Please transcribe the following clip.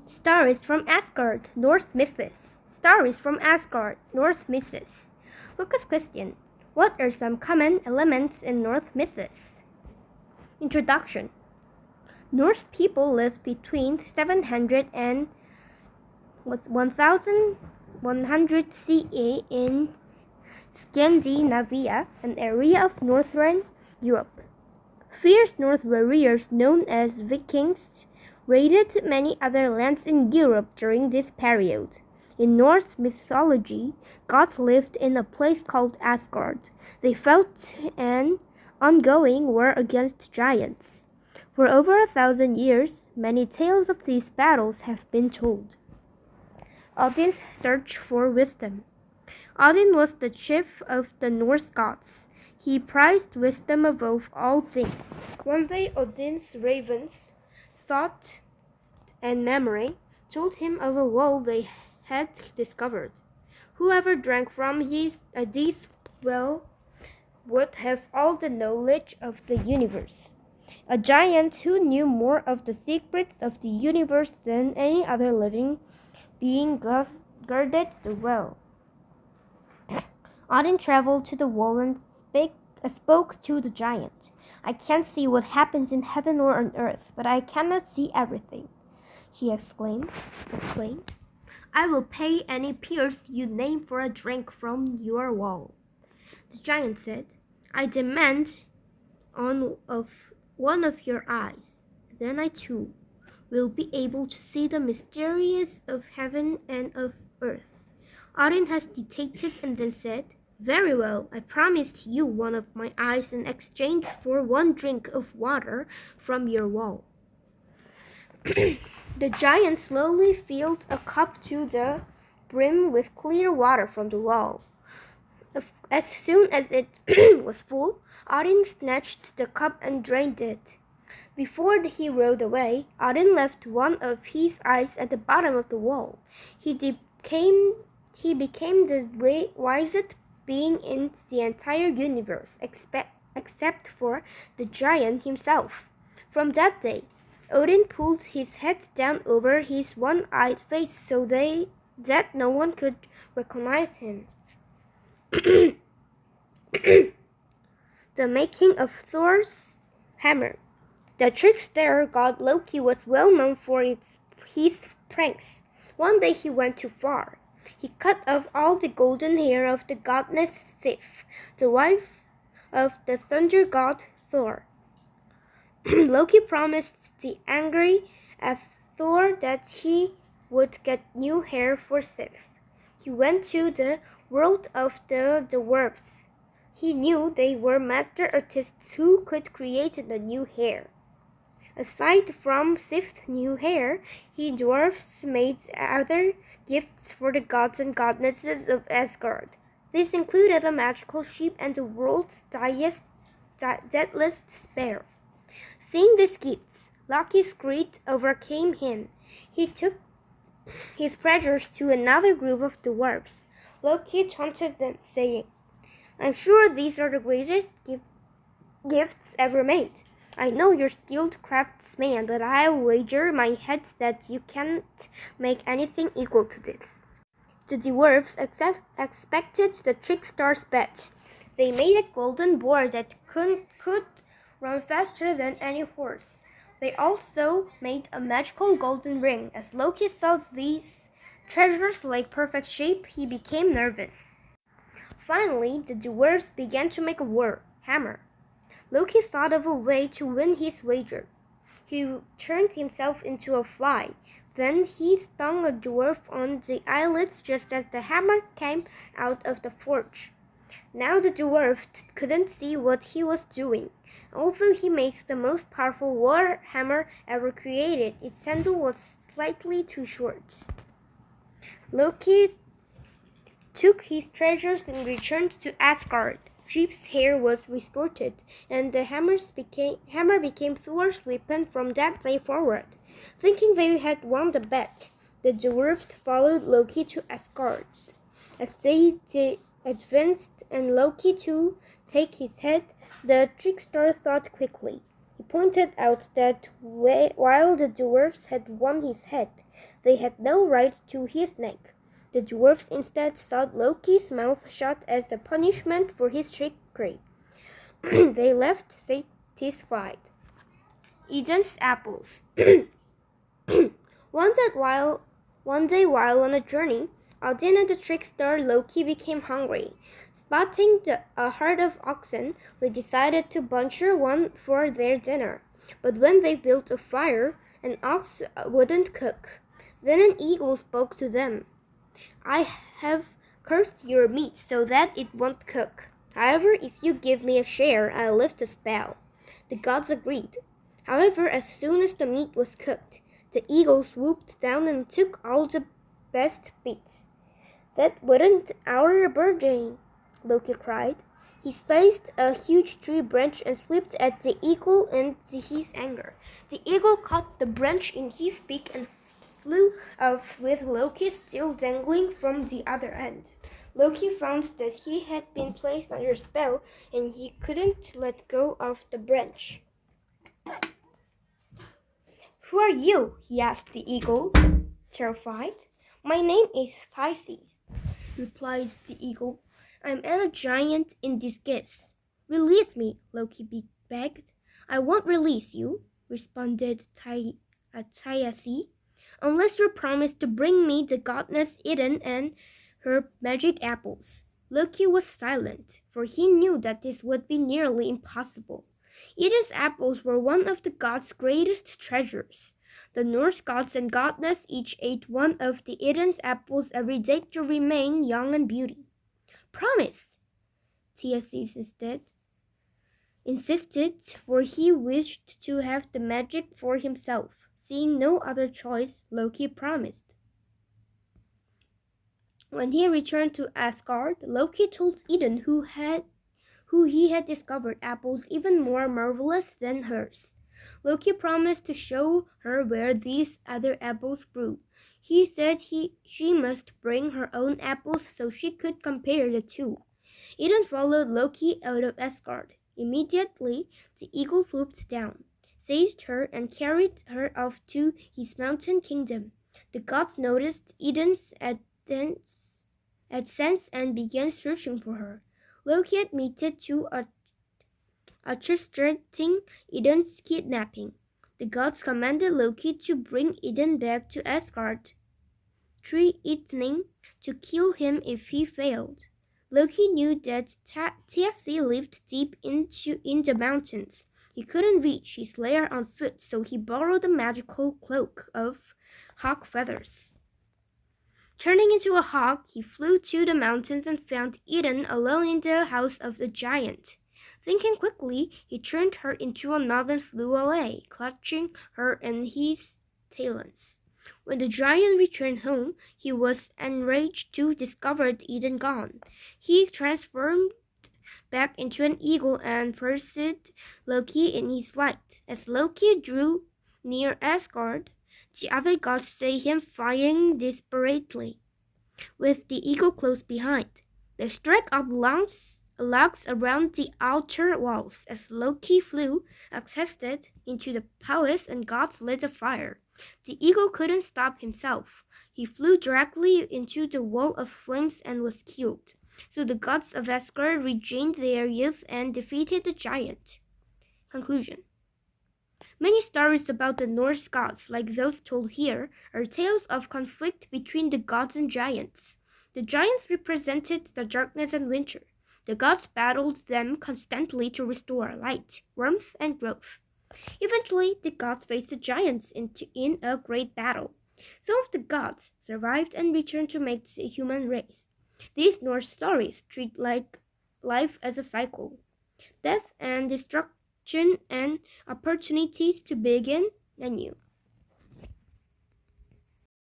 Stories from Asgard, Norse myths. Stories from Asgard, Norse myths. Focus question. What are some common elements in Norse myths? Introduction. Norse people lived between 700 and 1100 CE in Scandinavia, an area of northern Europe. Fierce Norse warriors known as Vikings raided many other lands in Europe during this period. In Norse mythology, gods lived in a place called Asgard. They fought an ongoing war against giants. For over 1,000 years, many tales of these battles have been told. Odin's search for wisdom. Odin was the chief of the Norse gods. He prized wisdom above all things. One day, Odin's ravens, thought and memory, told him of a well they had discovered. Whoever drank from this well would have all the knowledge of the universe. A giant who knew more of the secrets of the universe than any other living being guarded the well. Odin traveled to the wall and spoke to the giant. I can't see what happens in heaven or on earth, but I cannot see everything, he exclaimed. I will pay any price you name for a drink from your wall. The giant said, I demand one of your eyes. Then I too will be able to see the mysteries of heaven and of earth. Odin hesitated and then said, Very well, I promised you one of my eyes in exchange for one drink of water from your wall. The giant slowly filled a cup to the brim with clear water from the wall. As soon as it was full, Odin snatched the cup and drained it. Before he rode away, Odin left one of his eyes at the bottom of the wall. He became the wisest being in the entire universe, except for the giant himself. From that day, Odin pulled his head down over his one-eyed face so that no one could recognize him. The making of Thor's hammer. The trickster god Loki was well known for his pranks. One day he went too far. He cut off all the golden hair of the goddess Sif, the wife of the thunder god Thor. Loki promised the angry Thor that he would get new hair for Sif. He went to the world of the dwarves. He knew they were master artists who could create the new hair. Aside from Sif's new hair, dwarves made other gifts for the gods and goddesses of Asgard. This included a magical sheep and the world's deadliest spear. Seeing these gifts, Loki's greed overcame him. He took his pleasures to another group of dwarves. Loki taunted them, saying, I'm sure these are the greatest gifts ever made. I know you're skilled craftsman, but I'll wager my head that you can't make anything equal to this. The dwarves expected the trickster's bet. They made a golden boar that could run faster than any horse. They also made a magical golden ring. As Loki saw these treasures like perfect shape, he became nervous. Finally, the dwarves began to make a hammer. Loki thought of a way to win his wager. He turned himself into a fly. Then he stung a dwarf on the eyelids just as the hammer came out of the forge. Now the dwarf couldn't see what he was doing. Although he makes the most powerful war hammer ever created, its handle was slightly too short. Loki took his treasures and returned to Asgard. Sif's hair was restored, and the hammer became Thor's weapon from that day forward. Thinking they had won the bet, the dwarves followed Loki to Asgard. As they advanced and Loki to take his head, the trickster thought quickly. He pointed out that while the dwarfs had won his head, they had no right to his neck. The dwarfs instead sawed Loki's mouth shut as a punishment for his trickery. They left satisfied. Eden's apples. One day while on a journey, Odin and the trickster Loki became hungry. Spotting a herd of oxen, they decided to butcher one for their dinner. But when they built a fire, an ox wouldn't cook. Then an eagle spoke to them. I have cursed your meat so that it won't cook. However, if you give me a share, I'll lift a spell. The gods agreed. However, as soon as the meat was cooked, the eagle swooped down and took all the best bits. That wasn't our birthday, Loki cried. He seized a huge tree branch and swooped at the eagle in his anger. The eagle caught the branch in his beak and flew off with Loki still dangling from the other end. Loki found that he had been placed under a spell and he couldn't let go of the branch. Who are you? He asked the eagle, terrified. My name is Theseus, replied the eagle. I'm a giant in disguise. Release me, Loki begged. I won't release you, responded Thiazi, unless you promise to bring me the goddess Eden and her magic apples. Loki was silent, for he knew that this would be nearly impossible. Eden's apples were one of the gods' greatest treasures. The Norse gods and goddess each ate one of the Eden's apples every day to remain young and beauty. Promise, Theseus insisted, for he wished to have the magic for himself. Seeing no other choice, Loki promised. When he returned to Asgard, Loki told Eden who he had discovered apples even more marvelous than hers. Loki promised to show her where these other apples grew. He said she must bring her own apples so she could compare the two. Eden followed Loki out of Asgard. Immediately, the eagle swooped down, seized her, and carried her off to his mountain kingdom. The gods noticed Eden's advance and began searching for her. Loki admitted to orchestrating Eden's kidnapping. The gods commanded Loki to bring Eden back to Asgard, threatening to kill him if he failed. Loki knew that Thiazi lived deep in the mountains. He couldn't reach his lair on foot, so he borrowed a magical cloak of hawk feathers. Turning into a hawk, he flew to the mountains and found Eden alone in the house of the giant. Thinking quickly, he turned her into a knot and flew away, clutching her in his talons. When the giant returned home, he was enraged to discover Eden gone. He transformed back into an eagle and pursued Loki in his flight. As Loki drew near Asgard, the other gods saw him flying desperately, with the eagle close behind. They struck up logs around the outer walls as Loki flew exhausted into the palace and gods lit a fire. The eagle couldn't stop himself. He flew directly into the wall of flames and was killed. So the gods of Asgard regained their youth and defeated the giant. Conclusion. Many stories about the Norse gods, like those told here, are tales of conflict between the gods and giants. The giants represented the darkness and winter. The gods battled them constantly to restore light, warmth, and growth. Eventually, the gods faced the giants in a great battle. Some of the gods survived and returned to make the human race. These Norse stories treat life as a cycle. Death and destruction and opportunities to begin anew.